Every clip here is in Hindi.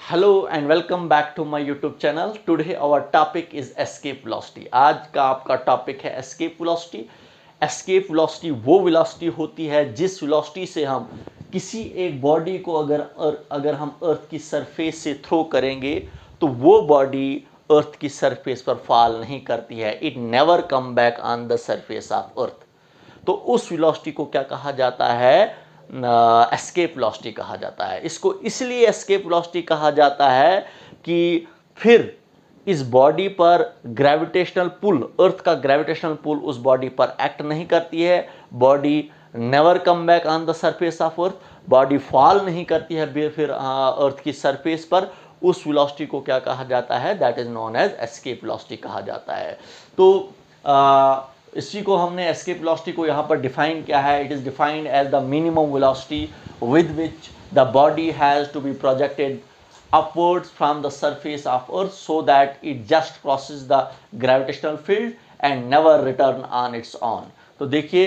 Hello and welcome back to my YouTube channel. Today our topic is escape velocity. आज का आपका टॉपिक है escape velocity. escape velocity वो velocity होती है जिस velocity से हम किसी एक बॉडी को अगर हम अर्थ की सरफेस से थ्रो करेंगे तो वो बॉडी अर्थ की सरफेस पर फॉल नहीं करती है. It never come back on the surface of earth. तो उस वेलोसिटी को क्या कहा जाता है? एस्केप वेलोसिटी कहा जाता है. इसको इसलिए एस्केप वेलोसिटी कहा जाता है कि फिर इस बॉडी पर ग्रेविटेशनल पुल, अर्थ का ग्रेविटेशनल पुल उस बॉडी पर एक्ट नहीं करती है. Body never come back on the surface of earth. Body fall नहीं करती है फिर अर्थ की सरफेस पर. उस वेलोसिटी को क्या कहा जाता है? That is known as escape velocity कहा जाता है. तो इसी को हमने एस्केप वेलोसिटी को यहाँ पर डिफाइन किया है. It is defined as the minimum velocity with which the body has to be projected upwards from the surface of earth so that it just crosses the gravitational field and never return on its own. तो देखिए,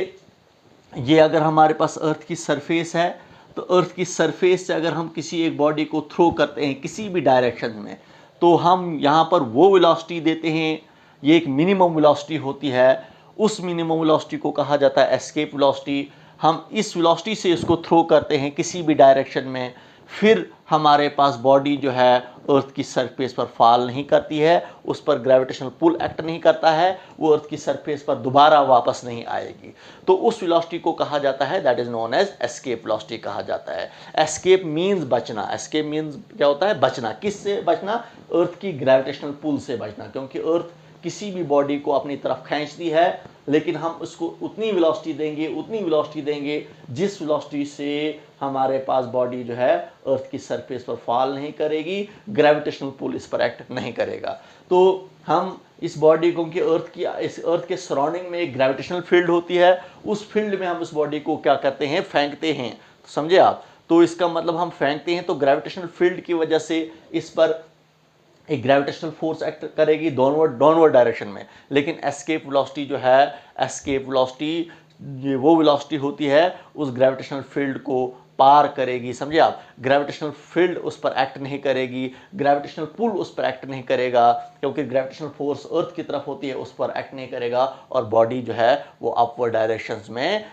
ये अगर हमारे पास अर्थ की सरफेस है तो अर्थ की सरफेस से अगर हम किसी एक बॉडी को थ्रो करते हैं किसी भी डायरेक्शन में तो हम यहाँ पर वो वेलोसिटी देते हैं. ये एक मिनिमम वेलोसिटी होती है. उस मिनिमम वेलोसिटी को कहा जाता है एस्केप वेलोसिटी. हम इस वेलोसिटी से इसको थ्रो करते हैं किसी भी डायरेक्शन में, फिर हमारे पास बॉडी जो है अर्थ की सरफेस पर फॉल नहीं करती है, उस पर ग्रेविटेशनल पुल एक्ट नहीं करता है, वो अर्थ की सरफेस पर दोबारा वापस नहीं आएगी. तो उस वेलोसिटी को कहा जाता है, that is known as escape velocity कहा जाता है. एस्केप मीन्स बचना. एस्केप मीन्स क्या होता है? बचना. किससे बचना? अर्थ की ग्रेविटेशनल पुल से बचना. क्योंकि अर्थ किसी भी बॉडी को अपनी तरफ खींचती है, लेकिन हम उसको उतनी वेलोसिटी देंगे जिस वेलोसिटी से हमारे पास बॉडी जो है अर्थ की सरफेस पर फॉल नहीं करेगी, ग्रेविटेशनल पुल इस पर एक्ट नहीं करेगा. तो हम इस बॉडी को इस अर्थ के सराउंडिंग में एक ग्रेविटेशनल फील्ड होती है, उस फील्ड में हम इस बॉडी को क्या करते हैं? फेंकते हैं. समझे आप? तो इसका मतलब हम फेंकते हैं तो ग्रेविटेशनल फील्ड की वजह से इस पर एक ग्रेविटेशनल फोर्स एक्ट करेगी डाउनवर्ड डायरेक्शन में. लेकिन एस्केप वेलोसिटी जो है, एस्केप वेलोसिटी वो वेलोसिटी होती है उस ग्रेविटेशनल फील्ड को पार करेगी. समझे आप? ग्रेविटेशनल फील्ड उस पर एक्ट नहीं करेगी, ग्रेविटेशनल पुल उस पर एक्ट नहीं करेगा, क्योंकि ग्रेविटेशनल फोर्स अर्थ की तरफ होती है, उस पर एक्ट नहीं करेगा और बॉडी जो है वो अपवर्ड डायरेक्शंस में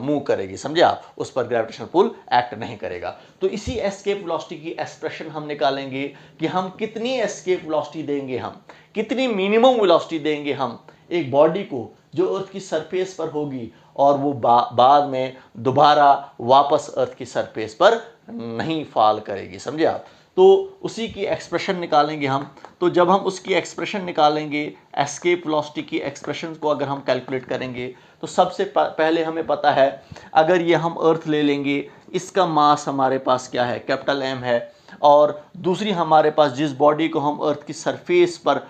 मूव करेगी. समझे आप? उस पर ग्रेविटेशनल पुल एक्ट नहीं करेगा. तो इसी एस्केप वेलोसिटी की एक्सप्रेशन हम निकालेंगे कि हम कितनी एस्केप वेलोसिटी देंगे, हम कितनी मिनिमम वेलोसिटी देंगे हम एक बॉडी को जो अर्थ की सरफेस पर होगी और वो बाद में दोबारा वापस अर्थ की सरफेस पर नहीं फॉल करेगी. समझे आप? तो उसी की एक्सप्रेशन निकालेंगे हम. तो जब हम उसकी एक्सप्रेशन निकालेंगे, एस्केप वेलोसिटी की एक्सप्रेशन को अगर हम कैलकुलेट करेंगे तो सबसे पहले हमें पता है, अगर ये हम अर्थ ले लेंगे, इसका मास हमारे पास क्या है? कैपिटल एम है. और दूसरी हमारे पास जिस बॉडी को हम अर्थ की सरफेस पर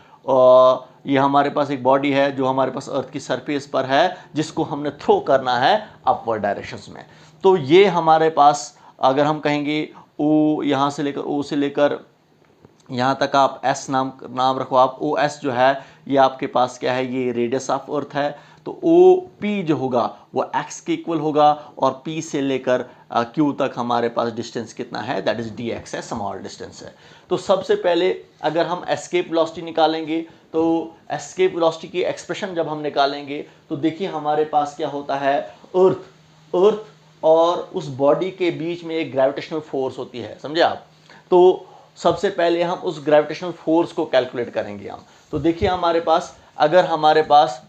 ये हमारे पास एक बॉडी है जो हमारे पास अर्थ की सरफेस पर है, जिसको हमने थ्रो करना है अपवर्ड डायरेक्शंस में. तो ये हमारे पास अगर हम कहेंगे ओ यहाँ से लेकर ओ से लेकर यहाँ तक आप एस नाम रखो आप. ओ एस जो है ये आपके पास क्या है? ये रेडियस ऑफ अर्थ है. तो ओ पी जो होगा वो एक्स के इक्वल होगा और पी से लेकर क्यू तक हमारे पास डिस्टेंस कितना है? दैट इज डी एक्स है, स्मॉल डिस्टेंस है. तो सबसे पहले अगर हम एस्केप वेलोसिटी निकालेंगे तो एस्केप वेलोसिटी की एक्सप्रेशन जब हम निकालेंगे तो देखिए हमारे पास क्या होता है? अर्थ और उस बॉडी के बीच में एक ग्रेविटेशनल फोर्स होती है. समझे आप? तो सबसे पहले हम उस ग्रेविटेशनल फोर्स को कैलकुलेट करेंगे हम. तो देखिए हमारे पास, अगर हमारे पास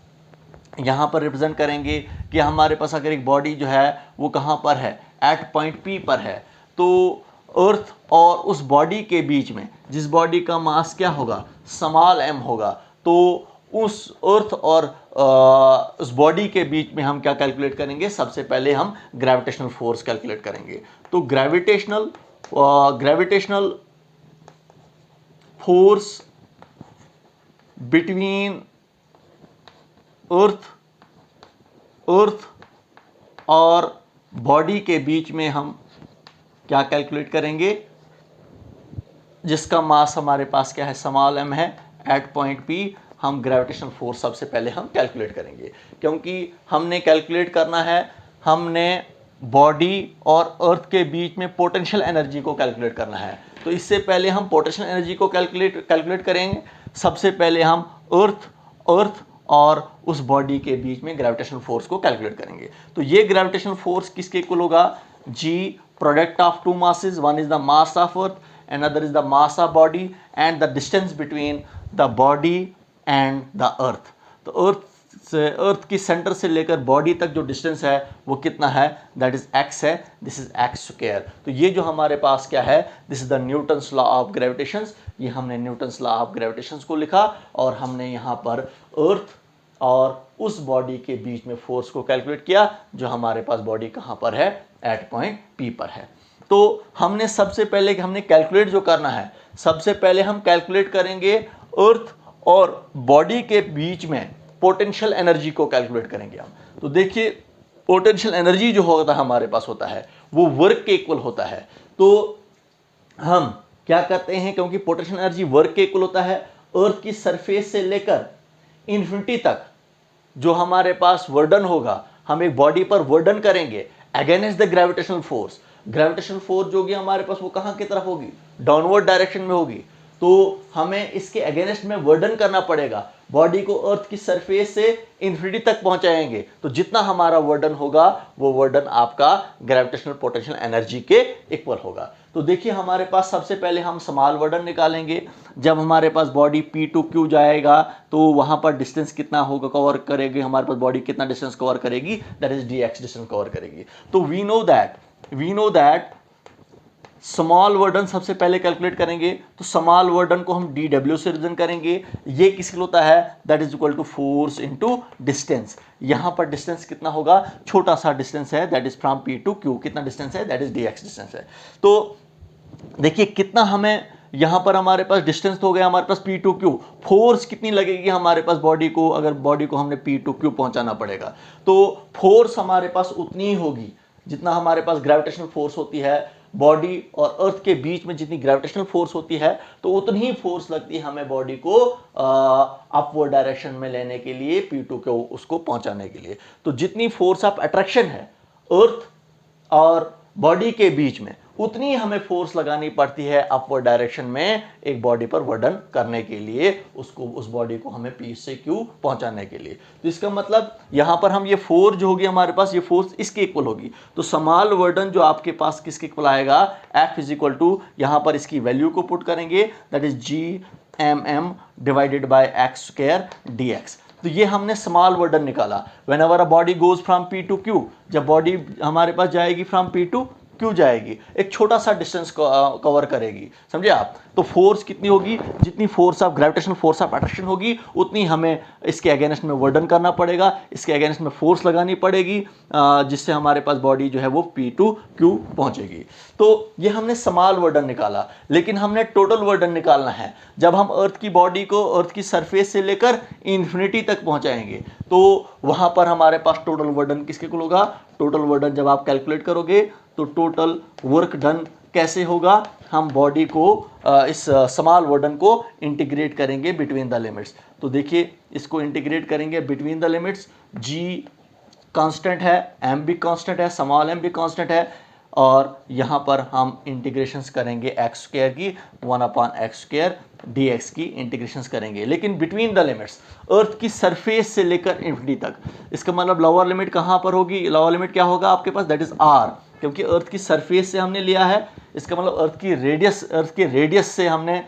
यहाँ पर रिप्रेजेंट करेंगे कि हमारे पास अगर एक बॉडी जो है वो कहाँ पर है? एट पॉइंट पी पर है. तो अर्थ और उस बॉडी के बीच में, जिस बॉडी का मास क्या होगा? स्मॉल एम होगा. तो उस अर्थ और उस बॉडी के बीच में हम क्या कैलकुलेट करेंगे? सबसे पहले हम ग्रेविटेशनल फोर्स कैलकुलेट करेंगे. तो ग्रेविटेशनल फोर्स बिटवीन अर्थ और बॉडी के बीच में हम क्या कैलकुलेट करेंगे? जिसका मास हमारे पास क्या है? स्मॉल एम है. एट पॉइंट पी हम ग्रेविटेशनल फोर्स सबसे पहले हम कैलकुलेट करेंगे, क्योंकि हमने कैलकुलेट करना है, हमने बॉडी और अर्थ के बीच में पोटेंशियल एनर्जी को कैलकुलेट करना है. तो इससे पहले हम पोटेंशियल एनर्जी को कैलकुलेट करेंगे। सबसे पहले हम अर्थ और उस बॉडी के बीच में ग्रेविटेशनल फोर्स को कैलकुलेट करेंगे। तो ये ग्रेविटेशनल फोर्स किसके इक्वल होगा? G product of two masses, one is the mass of earth, another is the mass of body and the distance between the body and the earth। तो अर्थ की सेंटर से लेकर बॉडी तक जो डिस्टेंस है वो कितना है? दैट इज x है, दिस इज x स्क्वायर। तो ये जो हमारे पास क्या है? This is the Newton's law of gravitation. ये हमने न्यूटन्स लॉ ऑफ ग्रेविटेशन को लिखा और हमने यहाँ पर अर्थ और उस बॉडी के बीच में फोर्स को कैलकुलेट किया, जो हमारे पास बॉडी कहाँ पर है? एट पॉइंट P पर है। तो हमने सबसे पहले हमने कैलकुलेट जो करना है, सबसे पहले हम कैलकुलेट करेंगे अर्थ और बॉडी के बीच में पोटेंशियल एनर्जी को कैलकुलेट करेंगे हम। तो देखिए, पोटेंशियल एनर्जी जो होता है हमारे पास होता है वो वर्क के इक्वल होता है। तो हम क्या करते हैं, क्योंकि पोटेंशियल एनर्जी वर्क के इक्वल होता है, अर्थ की सरफेस से लेकर इन्फिनिटी तक जो हमारे पास वर्डन होगा, हम एक बॉडी पर वर्डन करेंगे against the gravitational force. Gravitational force जो होगी हमारे पास वो कहाँ की तरफ होगी? डाउनवर्ड डायरेक्शन में होगी। तो हमें इसके अगेंस्ट में वर्डन करना पड़ेगा। बॉडी को अर्थ की सरफेस से इन्फिनिटी तक पहुंचाएंगे, तो जितना हमारा वर्डन होगा वो वर्डन आपका ग्रेविटेशनल पोटेंशियल एनर्जी के इक्वल होगा। तो देखिए, हमारे पास सबसे पहले हम स्मॉल वर्डन निकालेंगे। जब हमारे पास बॉडी P2Q जाएगा तो वहां पर डिस्टेंस कितना होगा, कवर करेगी हमारे पास बॉडी कितना डिस्टेंस कवर करेगी? That is dx distance cover करेगी। तो वी नो दैट स्मॉल वर्डन सबसे पहले कैलकुलेट करेंगे। तो स्मॉल वर्डन को हम dw से रिप्रेजेंट करेंगे। ये किसके लिए होता है? That is equal to force into distance. यहां पर डिस्टेंस कितना होगा? छोटा सा डिस्टेंस है, that is from P to Q। कितना डिस्टेंस है? दैट इज dx डिस्टेंस है। तो देखिए कितना हमें यहां पर हमारे पास डिस्टेंस तो हो गया हमारे पास P टू Q। फोर्स कितनी लगेगी हमारे पास बॉडी को? अगर बॉडी को हमने P टू Q पहुंचाना पड़ेगा तो फोर्स हमारे पास उतनी ही होगी जितना हमारे पास ग्रेविटेशनल फोर्स होती है। बॉडी और अर्थ के बीच में जितनी ग्रेविटेशनल फोर्स होती है तो उतनी ही फोर्स लगती है हमें बॉडी को अपवर्ड डायरेक्शन में लेने के लिए, P2 को उसको पहुंचाने के लिए। तो जितनी फोर्स ऑफ अट्रैक्शन है अर्थ और बॉडी के बीच में, उतनी हमें फोर्स लगानी पड़ती है अपवर्ड डायरेक्शन में एक बॉडी पर वर्डन करने के लिए, उस बॉडी को हमें P से Q पहुंचाने के लिए। तो इसका मतलब यहां पर हम ये फोर्स जो होगी हमारे पास, ये फोर्स इसके इक्वल होगी। तो स्मॉल वर्डन जो आपके पास किसके इक्वल आएगा? F इज इक्वल टू, यहां पर इसकी वैल्यू को पुट करेंगे, that is G divided by x square dx। तो ये हमने स्मॉल वर्डन निकाला। Whenever a body goes from P to Q, जब बॉडी हमारे पास जाएगी फ्रॉम P टू Q जाएगी, एक छोटा सा डिस्टेंस कवर करेगी, समझे आप? तो फोर्स कितनी होगी? जितनी force of gravitational force of attraction होगी उतनी हमें इसके अगेंस्ट में वर्डन करना पड़ेगा, इसके अगेंस्ट में फोर्स लगानी पड़ेगी, जिससे हमारे पास बॉडी जो है वो P टू Q पहुंचेगी। तो ये हमने स्मॉल वर्डन निकाला, लेकिन हमने टोटल वर्डन निकालना है। जब हम अर्थ की बॉडी को अर्थ की सरफेस से लेकर इन्फिनिटी तक पहुंचाएंगे तो वहां पर हमारे पास टोटल वर्डन किसके इक्वल होगा? टोटल वर्डन जब आप कैलकुलेट करोगे तो टोटल वर्क डन कैसे होगा? हम बॉडी को इस स्मॉल वर्डन को इंटीग्रेट करेंगे बिटवीन द लिमिट्स। तो देखिए, इसको इंटीग्रेट करेंगे between the limits. G constant है, M भी कांस्टेंट है, स्मॉल m भी कांस्टेंट है, और यहाँ पर हम इंटीग्रेशंस करेंगे x स्क्वायर की, 1/x स्क्वायर dx की इंटीग्रेशंस करेंगे, लेकिन बिटवीन द लिमिट्स, अर्थ की सरफेस से लेकर इन्फिनिटी तक। इसका मतलब लोअर लिमिट कहाँ पर होगी? लोअर लिमिट क्या होगा आपके पास? दैट इज r, क्योंकि अर्थ की सरफेस से हमने लिया है। इसका मतलब अर्थ के रेडियस से हमने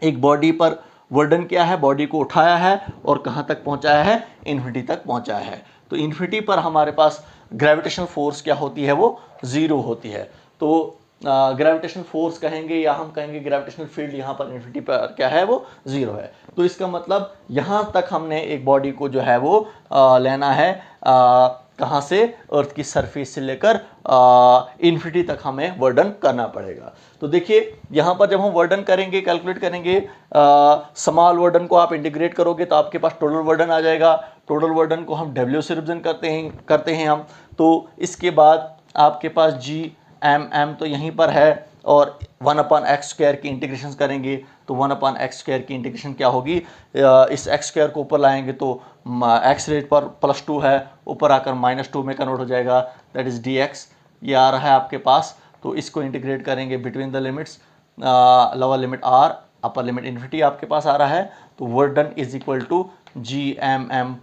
एक बॉडी पर वर्डन किया है, बॉडी को उठाया है और कहाँ तक पहुँचाया है? इन्फिनिटी तक पहुँचाया है। तो इन्फिनिटी पर हमारे पास ग्रेविटेशनल फोर्स क्या होती है? वो जीरो होती है। तो ग्रेविटेशनल फोर्स कहेंगे या हम कहेंगे ग्रेविटेशनल फील्ड यहाँ पर इन्फिनिटी पर क्या है? वो जीरो है। तो इसका मतलब यहाँ तक हमने एक बॉडी को जो है वो लेना है, कहाँ से? अर्थ की सरफेस से लेकर इन्फिनिटी तक हमें वर्डन करना पड़ेगा। तो देखिए, यहाँ पर जब हम वर्डन करेंगे, कैलकुलेट करेंगे, स्मॉल वर्डन को आप इंटीग्रेट करोगे तो आपके पास टोटल वर्डन आ जाएगा। टोटल वर्डन को हम W से रिप्रेजेंट करते हैं हम। तो इसके बाद आपके पास G तो यहीं पर है, और 1/x स्क्वायर की इंटीग्रेशन करेंगे तो 1/x स्क्वायर की इंटीग्रेशन क्या होगी? इस x स्क्वायर को ऊपर लाएंगे तो x रेट पर +2 है, ऊपर आकर -2 में कन्वर्ट हो जाएगा, दैट इज dx। ये आ रहा है आपके पास। तो इसको इंटीग्रेट करेंगे between the limits, lower limit R, upper limit infinity आपके पास आ रहा है। तो work done is equal to GMM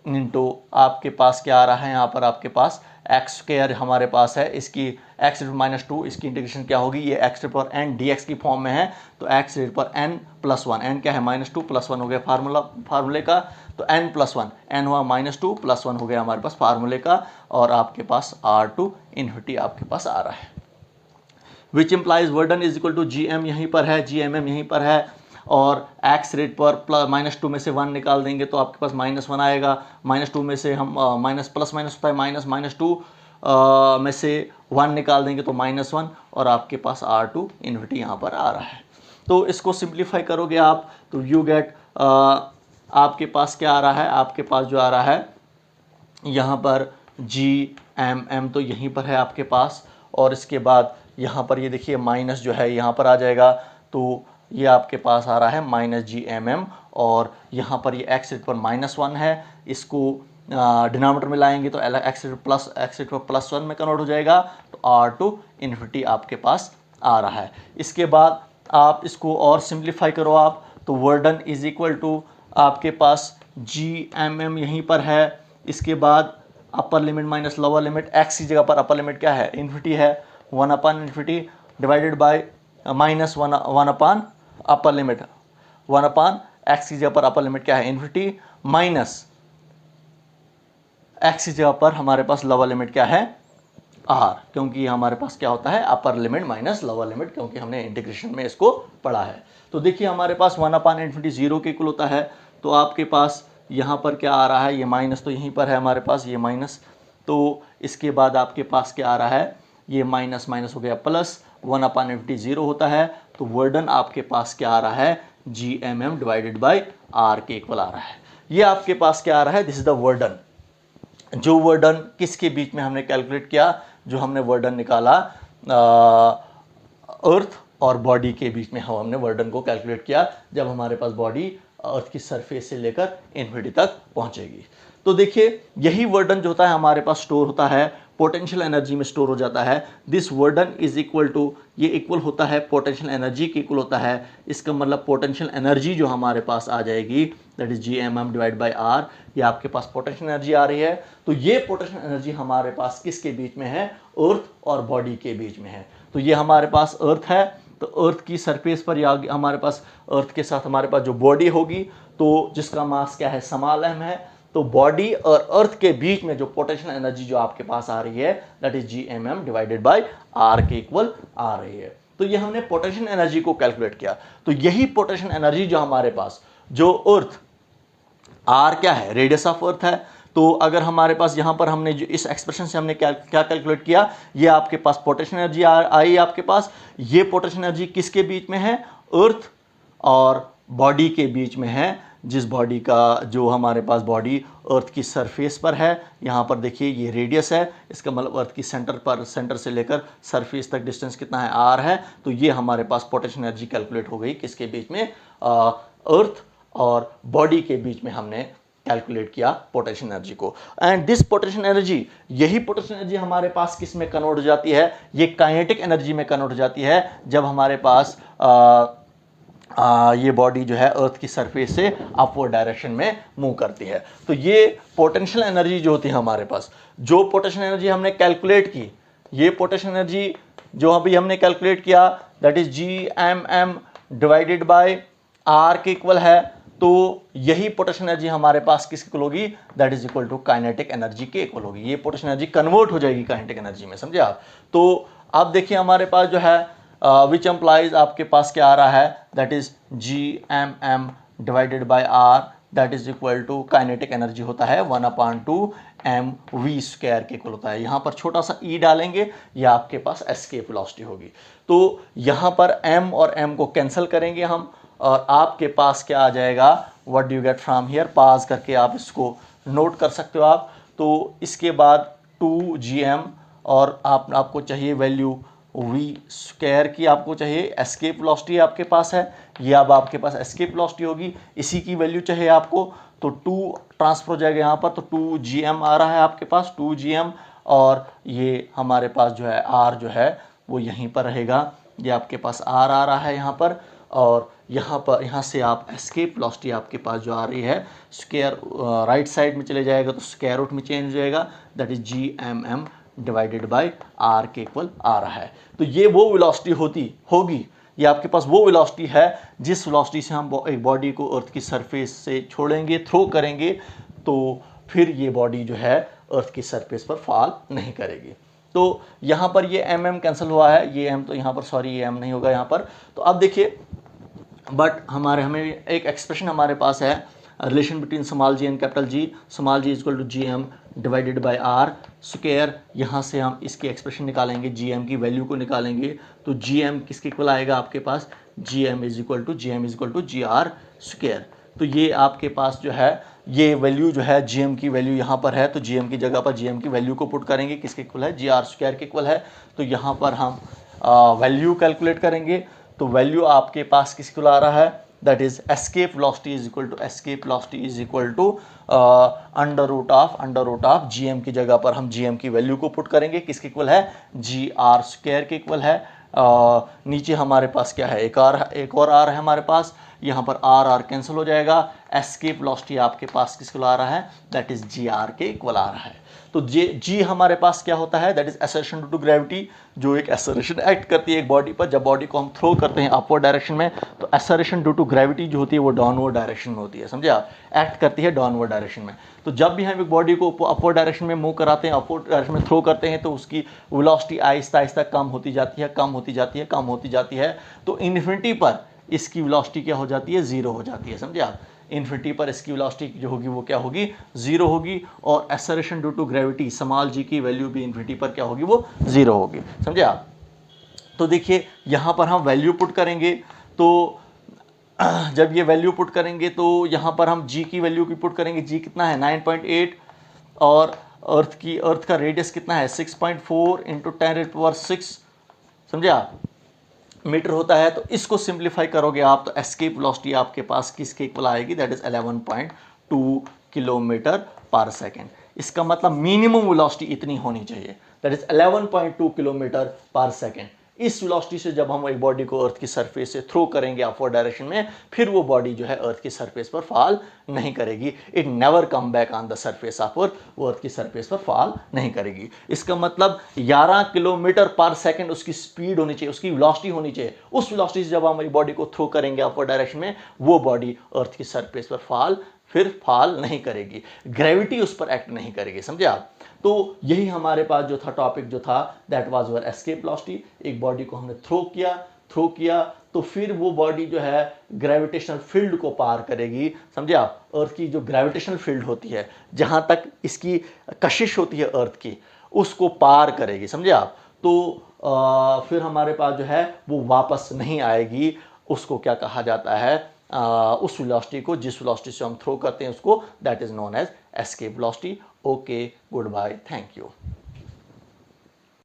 into आपके पास क्या आ रहा है यहाँ पर आपके पास एक्स स्क्वायर हमारे पास है, इसकी एक्स रेट माइनस टू, इसकी इंटीग्रेशन क्या होगी, ये एक्स रेट पर एन डी एक्स की फॉर्म में है, तो एक्स रेट पर एन प्लस वन, एन क्या है माइनस टू प्लस वन हो गया फार्मूले का, तो एन प्लस वन, एन हुआ माइनस टू प्लस वन हो गया हमारे पास फार्मूले का, और आपके पास आर टू इन्फिनिटी आपके पास आ रहा है, which implies work done is equal to GM यहीं पर है, GMM यहीं पर है, और एक्स रेट पर माइनस टू में से वन निकाल देंगे तो आपके पास माइनस वन आएगा, माइनस टू में से हम माइनस प्लस माइनस होता है माइनस, माइनस टू में से वन निकाल देंगे तो माइनस वन, और आपके पास आर टू इन्फिनिटी यहाँ पर आ रहा है। तो इसको सिंप्लीफाई करोगे आप तो यू गेट आपके पास क्या आ रहा है, आपके पास जो आ रहा है यहाँ पर GMM तो यहीं पर है आपके पास, और इसके बाद यहाँ पर ये देखिए माइनस जो है यहाँ पर आ जाएगा, तो ये आपके पास आ रहा है माइनस GMM, और यहाँ पर ये एक्स रेट पर माइनस वन है, इसको डिनोमिनेटर में लाएंगे तो एक्स रेट पर प्लस वन में कन्वर्ट हो जाएगा, तो आर टू इन्फिनिटी आपके पास आ रहा है। इसके बाद आप इसको और सिंप्लीफाई करो आप, तो work done is equal to आपके पास GMM यहीं पर है, इसके बाद upper limit minus lower limit, x की जगह पर अपर लिमिट क्या है इन्फिनिटी है, one upon infinity divided by minus one upon upper limit, one upon x की जगह पर अपर लिमिट क्या है इन्फिनिटी, माइनस एक्स की जगह पर हमारे पास लोअर लिमिट क्या है आर, क्योंकि हमारे पास क्या होता है अपर लिमिट माइनस लोअर लिमिट, क्योंकि हमने इंटीग्रेशन में इसको पढ़ा है। तो देखिए हमारे पास वन अपान इन्फिनिटी जीरो के इक्वल होता है, तो आपके पास यहाँ पर क्या आ रहा है, ये माइनस तो यहीं पर है हमारे पास ये माइनस, तो इसके बाद आपके पास क्या आ रहा है, ये माइनस माइनस हो गया plus, one upon infinity zero होता है, तो वर्क डन आपके पास क्या आ रहा है GMM डिवाइडेड बाय आर के इक्वल आ रहा है। ये आपके पास क्या आ रहा है, this is the work done. जो वर्क डन किसके बीच में हमने कैलकुलेट किया, जो हमने वर्क डन निकाला अर्थ और बॉडी के बीच में हमने वर्क डन को कैलकुलेट किया, जब हमारे पास बॉडी अर्थ की सरफेस से लेकर इन्फिनिटी तक पहुंचेगी। तो देखिए यही वर्क डन जो होता है हमारे पास स्टोर होता है पोटेंशियल एनर्जी में स्टोर हो जाता है। This work done is equal to, ये इक्वल होता है पोटेंशियल एनर्जी के इक्वल होता है, इसका मतलब पोटेंशियल एनर्जी जो हमारे पास आ जाएगी that is GMM divide by R, ये आपके पास पोटेंशियल एनर्जी आ रही है। तो ये पोटेंशियल एनर्जी हमारे पास किसके बीच में है, अर्थ और बॉडी के बीच में है। तो ये हमारे पास अर्थ है, तो अर्थ की सरफेस पर या हमारे पास अर्थ के साथ हमारे पास जो बॉडी होगी, तो जिसका मास क्या है स्मॉल m है, तो बॉडी और अर्थ के बीच में जो पोटेंशियल एनर्जी जो आपके पास आ रही है that is GMM divided by R के इक्वल आ रही है। तो ये हमने पोटेंशियल एनर्जी को कैलकुलेट किया। तो यही पोटेंशियल एनर्जी जो हमारे पास, जो अर्थ आर क्या है रेडियस ऑफ अर्थ है, तो अगर हमारे पास यहाँ पर हमने जो इस एक्सप्रेशन से हमने क्या कैलकुलेट किया, ये आपके पास पोटेंशियल एनर्जी आई आपके पास, ये पोटेंशियल एनर्जी किसके बीच में है, अर्थ और बॉडी के बीच में है, जिस बॉडी का जो हमारे पास बॉडी अर्थ की सरफेस पर है, यहाँ पर देखिए ये रेडियस है, इसका मतलब अर्थ की सेंटर से लेकर सरफेस तक डिस्टेंस कितना है आर है, तो ये हमारे पास पोटेंशियल एनर्जी कैलकुलेट हो गई किसके बीच में, अर्थ और बॉडी के बीच में हमने कैलकुलेट किया पोटेंशियल एनर्जी को। एंड दिस पोटेंशियल एनर्जी, यही पोटेंशियल एनर्जी हमारे पास किस में कन्वर्ट हो जाती है, ये काइनेटिक एनर्जी में कन्वर्ट हो जाती है, जब हमारे पास ये बॉडी जो है अर्थ की सरफेस से अपवर्ड डायरेक्शन में मूव करती है। तो ये पोटेंशियल एनर्जी जो होती है हमारे पास, जो पोटेंशियल एनर्जी हमने कैलकुलेट की, ये पोटेंशियल एनर्जी जो अभी हमने कैलकुलेट किया that is GMM divided by R के इक्वल है, तो यही पोटेंशियल एनर्जी हमारे पास किसके इक्वल होगी, that is equal to kinetic energy के इक्वल होगी। ये पोटेंशियल एनर्जी कन्वर्ट हो जाएगी काइनेटिक एनर्जी में, समझे आप। तो आप देखिए हमारे पास जो है विच एम्प्लाइज आपके पास क्या आ रहा है, that is GMM divided by R, that is equal to kinetic energy होता है 1/2 mv² के इक्वल होता है। यहाँ पर छोटा सा e डालेंगे, या आपके पास एस्केप वेलोसिटी होगी। तो यहाँ पर m और m को कैंसिल करेंगे हम, और आपके पास क्या आ जाएगा, what do you get from here, pass करके आप इसको नोट कर सकते हो आप। तो इसके बाद 2gm, और आपको चाहिए वैल्यू v² की, आपको चाहिए एस्केप वेलोसिटी आपके पास है, ये अब आपके पास एस्केप वेलोसिटी होगी, इसी की वैल्यू चाहिए आपको। तो 2 ट्रांसफर हो जाएगा यहाँ पर, तो 2gm आ रहा है आपके पास 2gm, और ये हमारे पास जो है r जो है वो यहीं पर रहेगा, ये आपके पास आर आ रहा है यहाँ पर, और यहाँ से आप एस्केप वेलोसिटी आपके पास जो आ रही है स्क्वायर राइट साइड में चले जाएगा तो स्क्वायर रूट में चेंज हो जाएगा, that is GMM divided by R के इक्वल आ रहा है। तो ये वो वेलोसिटी होगी, ये आपके पास वो वेलोसिटी है जिस वेलोसिटी से हम एक बॉडी को अर्थ की सरफेस से छोड़ेंगे, थ्रो करेंगे, तो फिर ये बॉडी जो है अर्थ की सरफेस पर फॉल नहीं करेगी। तो यहाँ पर ये mm कैंसिल हुआ है, ये m तो यहाँ पर सॉरी ये m नहीं होगा यहाँ पर। तो अब देखिए, बट हमें एक एक्सप्रेशन हमारे पास है, relation between small g and capital G, small g equal to GM divided by R square. यहाँ से हम इसकी एक्सप्रेशन निकालेंगे, GM की वैल्यू को निकालेंगे, तो GM किसके इक्वल आएगा आपके पास, GM is equal to GR square. तो ये आपके पास जो है ये वैल्यू जो है GM की वैल्यू यहाँ पर है, तो GM की जगह पर GM की वैल्यू को पुट करेंगे, किसके इक्वल है, GR स्क्वायर के इक्वल है। तो यहाँ पर हम वैल्यू कैलकुलेट करेंगे, तो वैल्यू आपके पास किसके इक्वल आ रहा है, that is escape velocity is equal to under root of GM की जगह पर हम GM की वैल्यू को पुट करेंगे, किसके इक्वल है, GR स्क्वायर के इक्वल है। नीचे हमारे पास क्या है, एक और आर है हमारे पास, यहाँ पर आर कैंसिल हो जाएगा, एस्केप वेलोसिटी आपके पास किसको आ रहा है, दैट इज GR के इक्वल आ रहा है। तो जी हमारे पास क्या होता है, that is acceleration due to gravity, जो एक एक्सेलरेशन एक्ट करती है एक बॉडी पर। जब बॉडी को हम थ्रो करते हैं अपवर्ड डायरेक्शन में, तो एक्सेलरेशन ड्यू टू ग्रेविटी जो होती है वो डाउनवर्ड डायरेक्शन में होती है, समझे आप, एक्ट करती है डाउनवर्ड डायरेक्शन में। तो जब भी हम एक बॉडी को अपवर्ड डायरेक्शन में मूव कराते हैं, अपवर्ड डायरेक्शन में थ्रो करते हैं, तो उसकी वेलोसिटी आहिस्ता आहिस्ता कम होती जाती है। तो इन्फिनिटी पर इसकी वेलोसिटी क्या हो जाती है, जीरो हो जाती है, समझे आप। इन्फिनिटी पर इसकी वेलोसिटी जो होगी वो क्या होगी, जीरो होगी, और acceleration due to gravity small g की वैल्यू भी इन्फिनिटी पर क्या होगी, वो जीरो होगी, समझे आप। तो देखिए यहाँ पर हम वैल्यू पुट करेंगे, तो जब ये वैल्यू पुट करेंगे तो यहाँ पर हम g की वैल्यू की पुट करेंगे, g कितना है 9.8, और अर्थ का रेडियस कितना है 6.4 इंटू 10⁶, समझे आप, मीटर होता है। तो इसको सिंप्लीफाई करोगे आप, तो एस्केप वेलोसिटी आपके पास किसके इक्वल आएगी, दैट इज 11.2 किलोमीटर पर सेकेंड। इसका मतलब मिनिमम वेलोसिटी इतनी होनी चाहिए, दैट इज 11.2 किलोमीटर पर सेकेंड। इस वेलोसिटी से जब हम एक बॉडी को अर्थ की सरफेस से थ्रो करेंगे अपवर्ड डायरेक्शन में, फिर वो बॉडी जो है अर्थ की सरफेस पर फॉल नहीं करेगी, it never come back on the surface of earth, वो अर्थ की सरफेस पर फॉल नहीं करेगी। इसका मतलब 11 किलोमीटर पर सेकंड उसकी स्पीड होनी चाहिए, उसकी वेलोसिटी होनी चाहिए। उस वेलोसिटी से जब हमारी बॉडी को थ्रो करेंगे अपवर्ड डायरेक्शन में, वो बॉडी अर्थ की सरफेस पर फिर फॉल नहीं करेगी, ग्रेविटी उस पर एक्ट नहीं करेगी, समझे आप। तो यही हमारे पास जो था टॉपिक जो था, that was our escape velocity. एक बॉडी को हमने थ्रो किया तो फिर वो बॉडी जो है ग्रेविटेशनल फील्ड को पार करेगी, समझे आप। अर्थ की जो ग्रेविटेशनल फील्ड होती है, जहां तक इसकी कशिश होती है अर्थ की, उसको पार करेगी, समझे आप। तो फिर हमारे पास जो है वो वापस नहीं आएगी। उसको क्या कहा जाता है, उस वेलोसिटी को, जिस वेलोसिटी से हम थ्रो करते हैं उसको, that is known as escape velocity. Okay, goodbye, thank you.